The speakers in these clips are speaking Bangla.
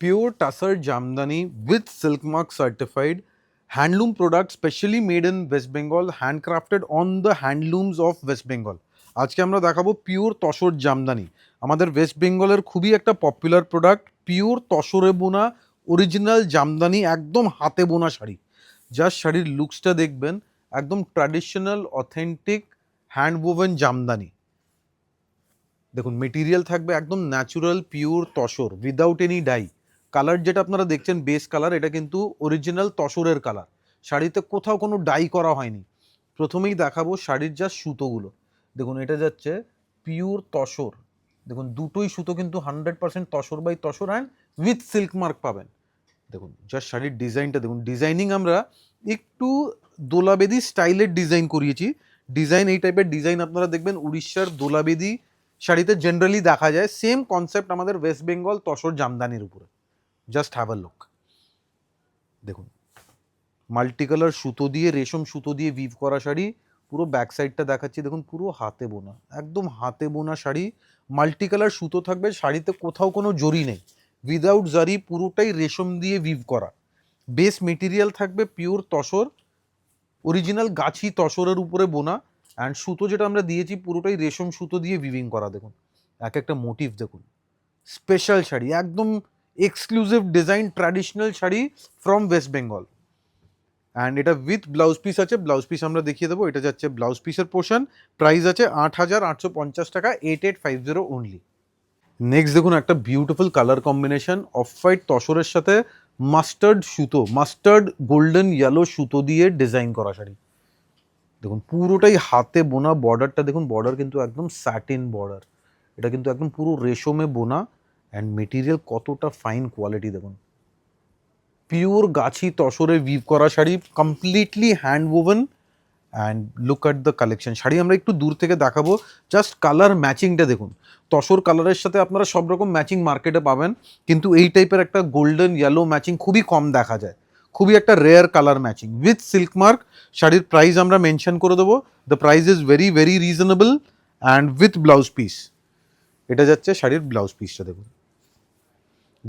Pure Tussar Jamdani with Silk Mark certified handloom product specially made in West Bengal, handcrafted on the handlooms of West Bengal. আজকে আমরা দেখাবো পিওর তসর জামদানি। আমাদের ওয়েস্ট বেঙ্গলের খুবই একটা পপুলার প্রোডাক্ট, পিওর তসরে বোনা অরিজিনাল জামদানি, একদম হাতে বোনা শাড়ি। জাস্ট শাড়ির লুকসটা দেখবেন, একদম traditional authentic hand woven Jamdani. দেখুন মেটেরিয়াল থাকবে একদম natural pure tussar without any dye. Colour যেটা আপনারা দেখছেন বেস কালার, এটা কিন্তু অরিজিনাল তসরের কালার। শাড়িতে কোথাও কোনো ডাই করা হয়নি। প্রথমেই দেখাবো শাড়ির যা সুতোগুলো, দেখুন এটা যাচ্ছে পিওর তসর। দেখুন দুটোই সুতো কিন্তু 100% tussar by tussar and with silk mark পাবেন। দেখুন জাস্ট শাড়ির ডিজাইনটা দেখুন, ডিজাইনিং আমরা একটু দোলাবেদি স্টাইলের ডিজাইন করিয়েছি। ডিজাইন এই টাইপের ডিজাইন আপনারা দেখবেন উড়িষ্যার দোলাবেদি শাড়িতে জেনারেলি দেখা যায়। সেম কনসেপ্ট আমাদের ওয়েস্ট বেঙ্গল তসর জামদানির উপরে। Just have a look. দেখুন মাল্টি কালার সুতো দিয়ে, রেশম সুতো দিয়ে উইভ করা শাড়ি। পুরো ব্যাক সাইডটা দেখাচ্ছি, দেখুন পুরো হাতে বোনা, একদম হাতে বোনা শাড়ি। মাল্টি কালার সুতো থাকবে শাড়িতে, কোথাও কোনো জরি নেই, উইদাউট জারি, পুরোটাই রেশম দিয়ে উইভ করা। বেস মেটেরিয়াল থাকবে পিওর তসর, অরিজিনাল গাছি তসরের উপরে বোনা। অ্যান্ড সুতো যেটা আমরা দিয়েছি পুরোটাই রেশম সুতো দিয়ে উইভিং করা। দেখুন এক একটা মোটিভ দেখুন। স্পেশাল শাড়ি, একদম exclusive design traditional sari from West Bengal. And এটা উইথ ব্লাউজ পিস আছে। ব্লাউজ পিস আমরা দেখিয়ে দেবো। এটা যাচ্ছে ব্লাউজ পিসের পোর্শন। প্রাইস আছে 8,850 টাকা, 8850 অনলি। নেক্সট দেখুন একটা beautiful colour combination, of white তসরের সাথে মাস্টার্ড সুতো, মাস্টার্ড গোল্ডেন ইয়েলো সুতো দিয়ে ডিজাইন করা শাড়ি। দেখুন পুরোটাই হাতে বোনা। বর্ডারটা দেখুন, বর্ডার কিন্তু একদম স্যাটিন বর্ডার। এটা কিন্তু একদম পুরো রেশমে বোনা। অ্যান্ড মেটেরিয়াল কতটা ফাইন কোয়ালিটি দেখুন। পিওর গাছি তসরে উইভ করা sari, completely hand woven. And look at the collection. Sari আমরা একটু দূর থেকে দেখাবো, জাস্ট কালার ম্যাচিংটা দেখুন। তসর কালারের সাথে আপনারা সব রকম ম্যাচিং মার্কেটে পাবেন, কিন্তু এই টাইপের একটা গোল্ডেন ইয়েলো ম্যাচিং খুবই কম দেখা যায়। খুবই একটা rare colour matching with silk mark. শাড়ির প্রাইস আমরা মেনশন করে দেবো। The price is very very reasonable and with blouse piece. এটা যাচ্ছে শাড়ির ব্লাউজ পিসটা দেখুন।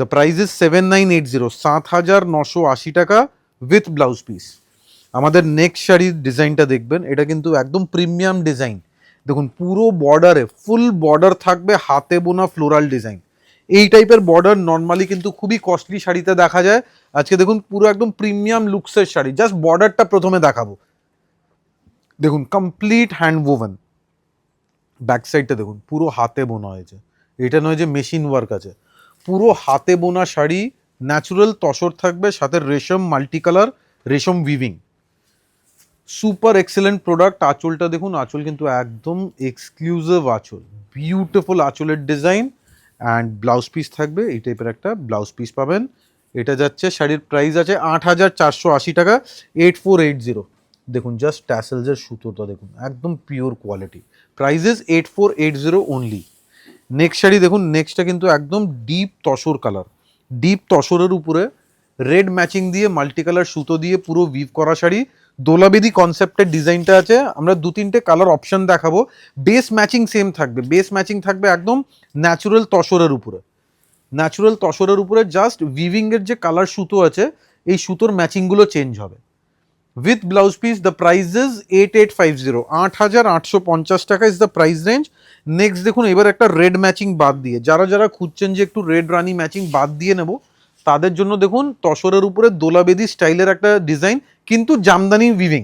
দ্য প্রাইস ইজ 7980, 7,980 টাকা উইথ ব্লাউজ পিস। আমাদের নেক্সট শাড়ির ডিজাইনটা দেখবেন, এটা কিন্তু একদম প্রিমিয়াম ডিজাইন। দেখুন পুরো বর্ডারে ফুল বর্ডার থাকবে হাতে বোনা ফ্লোরাল ডিজাইন। এই টাইপের বর্ডার নর্মালি কিন্তু খুবই কস্টলি শাড়িতে দেখা যায়। আজকে দেখুন পুরো একদম প্রিমিয়াম লুকসের শাড়ি। জাস্ট বর্ডারটা প্রথমে দেখাবো। দেখুন কমপ্লিট হ্যান্ড ওভেন। ব্যাক সাইডটা দেখুন পুরো হাতে বোনা হয়েছে। এটা নয় যে মেশিন ওয়ার্ক আছে, পুরো হাতে বোনা শাড়ি। ন্যাচুরাল তসর থাকবে, সাথে রেশম মাল্টি কালার রেশম উইভিং। Super excellent product. আঁচলটা দেখুন, আঁচল কিন্তু একদম এক্সক্লুসিভ আঁচল, বিউটিফুল আঁচলের ডিজাইন। অ্যান্ড ব্লাউজ পিস থাকবে, এই টাইপের একটা ব্লাউজ পিস পাবেন। এটা যাচ্ছে শাড়ির প্রাইস আছে 8,480 টাকা, 8480। দেখুন জাস্ট ট্যাসেলসের সুতোটা দেখুন, একদম pure quality. Price is 8480 only. Next sari দেখুন, নেক্সটটা কিন্তু একদম ডিপ তসর কালার। ডিপ তসরের উপরে রেড ম্যাচিং দিয়ে মাল্টি কালার সুতো দিয়ে পুরো উইভ করা শাড়ি। দোলাবেদি কনসেপ্টের ডিজাইনটা আছে। আমরা 2-3টে কালার অপশন দেখাবো। বেস ম্যাচিং সেম থাকবে, বেস ম্যাচিং থাকবে একদম ন্যাচুরাল তসরের উপরে। ন্যাচুরাল তসরের উপরে জাস্ট উইভিংয়ের যে কালার সুতো আছে, এই সুতোর ম্যাচিংগুলো চেঞ্জ হবে। With blouse piece the price is 8850, 8,850 টাকা is the price range. Next দেখুন, এবার একটা রেড ম্যাচিং বাদ দিয়ে, যারা যারা খুঁজছেন যে একটু রেড রানি ম্যাচিং বাদ দিয়ে নেব, তাদের জন্য দেখুন তসরের উপরে দোলাবেদি স্টাইলের একটা ডিজাইন, কিন্তু জামদানি উইভিং।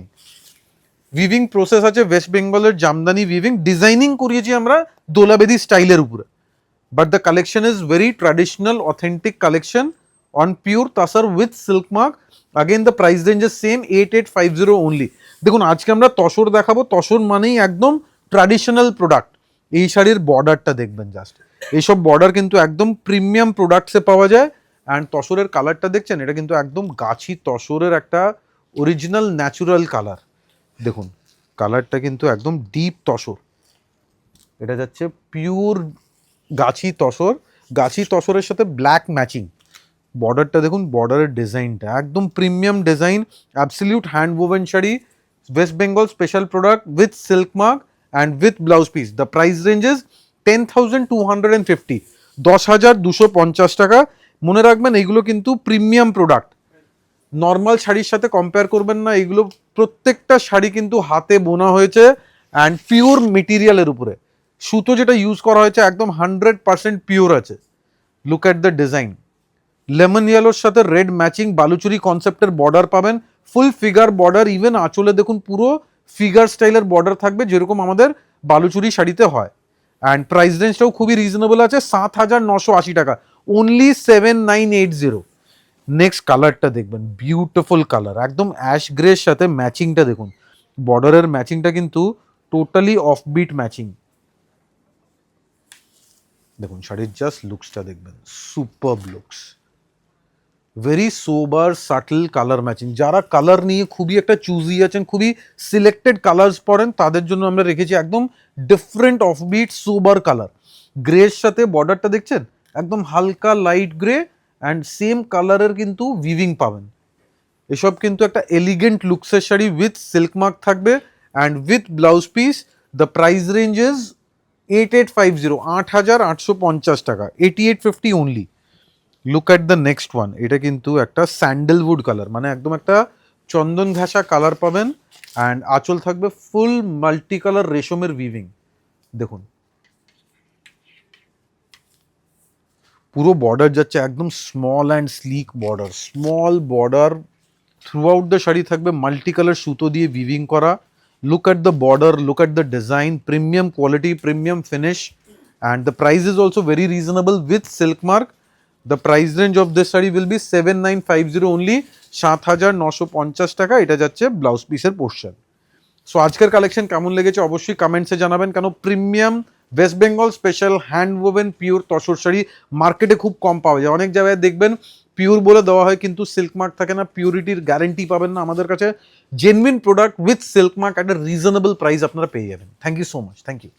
উইভিং প্রসেস আছে ওয়েস্ট বেঙ্গলের জামদানি উইভিং, ডিজাইনিং করিয়েছি আমরা দোলাবেদি স্টাইলের উপরে। But the collection is very traditional authentic collection on pure তাসার with silk mark. Again the price range is same, 8850 only. দেখুন আজকে আমরা তসর দেখাবো, তসর মানেই একদম ট্র্যাডিশনাল প্রোডাক্ট। এই শাড়ির বর্ডারটা দেখবেন জাস্ট, এইসব বর্ডার কিন্তু একদম প্রিমিয়াম প্রোডাক্টসে পাওয়া যায়। অ্যান্ড তসরের কালারটা দেখছেন, এটা কিন্তু একদম গাছি তসরের একটা অরিজিনাল ন্যাচুরাল কালার। দেখুন কালারটা কিন্তু একদম ডিপ তসর। এটা যাচ্ছে পিওর গাছি তসর, গাছি তসরের সাথে ব্ল্যাক ম্যাচিং। বর্ডারটা দেখুন, বর্ডারের ডিজাইনটা একদম premium design, absolute hand woven sari, West Bengal special product with silk mark and with blouse piece. The price ranges 10,250, 10,250 টাকা, মনে রাখবেন এইগুলো কিন্তু প্রিমিয়াম প্রোডাক্ট, নর্মাল শাড়ির সাথে কম্পেয়ার করবেন না। এগুলো প্রত্যেকটা শাড়ি কিন্তু হাতে বোনা হয়েছে অ্যান্ড পিওর মেটেরিয়ালের উপরে। সুতো যেটা ইউজ করা হয়েছে একদম 100% পিওর আছে। Look at the design, lemon ইয়েলোর সাথে রেড ম্যাচিং বালুচুরি কনসেপ্টের বর্ডার পাবেন, ফুল ফিগার বর্ডার, ইভেন আঁচলে দেখুন পুরো ফিগার স্টাইলের বর্ডার থাকবে যেরকম আমাদের বালুচুরি শাড়িতে হয়। অ্যান্ড প্রাইস রেঞ্জটাও খুবই রিজনেবল আছে, 7,980 টাকা, অনলি 7,980। নেক্সট কালারটা দেখবেন, বিউটিফুল কালার, একদম অ্যাশ গ্রের সাথে ম্যাচিংটা দেখুন, বর্ডারের ম্যাচিংটা কিন্তু টোটালি অফবিট ম্যাচিং। দেখুন শাড়ির জাস্ট লুকসটা দেখবেন, সুপারব লুকস, ভেরি সোবার সাটল কালার ম্যাচিং। যারা কালার নিয়ে খুবই একটা চুজি আছেন, খুবই সিলেক্টেড কালার্স পড়েন, তাদের জন্য আমরা রেখেছি একদম ডিফারেন্ট অফবিট সোবার কালার। গ্রের সাথে বর্ডারটা দেখছেন একদম হালকা লাইট গ্রে অ্যান্ড সেম কালারের কিন্তু উইভিং পাবেন। এসব কিন্তু একটা এলিগেন্ট লুকসের শাড়ি উইথ সিল্ক মার্ক থাকবে and with blouse piece. The price range is 8850, 8,850 টাকা, 8850 only. Look at the next one, এটা কিন্তু একটা স্যান্ডেলউড কালার, মানে একদম একটা চন্দন ঘাসা কালার পাবেন অ্যান্ড আঁচল থাকবে ফুল মাল্টি কালার রেশমের উইভিং। দেখুন পুরো বর্ডার যাচ্ছে একদম small and slick border, small border through out the sari থাকবে মাল্টি কালার সুতো দিয়ে উইভিং করা। Look at the border, look at the design, premium quality, premium finish, and the price is also very reasonable with silk mark. The price range of this sari will be 7,950 only, 7,950 টাকা। এটা যাচ্ছে ব্লাউজ পিসের পোর্শন। সো আজকের কালেকশন কেমন লেগেছে অবশ্যই কমেন্টসে জানাবেন, কেন premium West Bengal special hand woven pure tussar sari মার্কেটে খুব কম পাওয়া যায়। অনেক জায়গায় দেখবেন পিওর বলে দেওয়া হয় কিন্তু সিল্ক মার্ক থাকে না, পিওরিটির গ্যারেন্টি পাবেন না। আমাদের কাছে genuine product with silk mark একটা রিজনেবল প্রাইস আপনারা পেয়ে যাবেন। Thank you so much, thank you.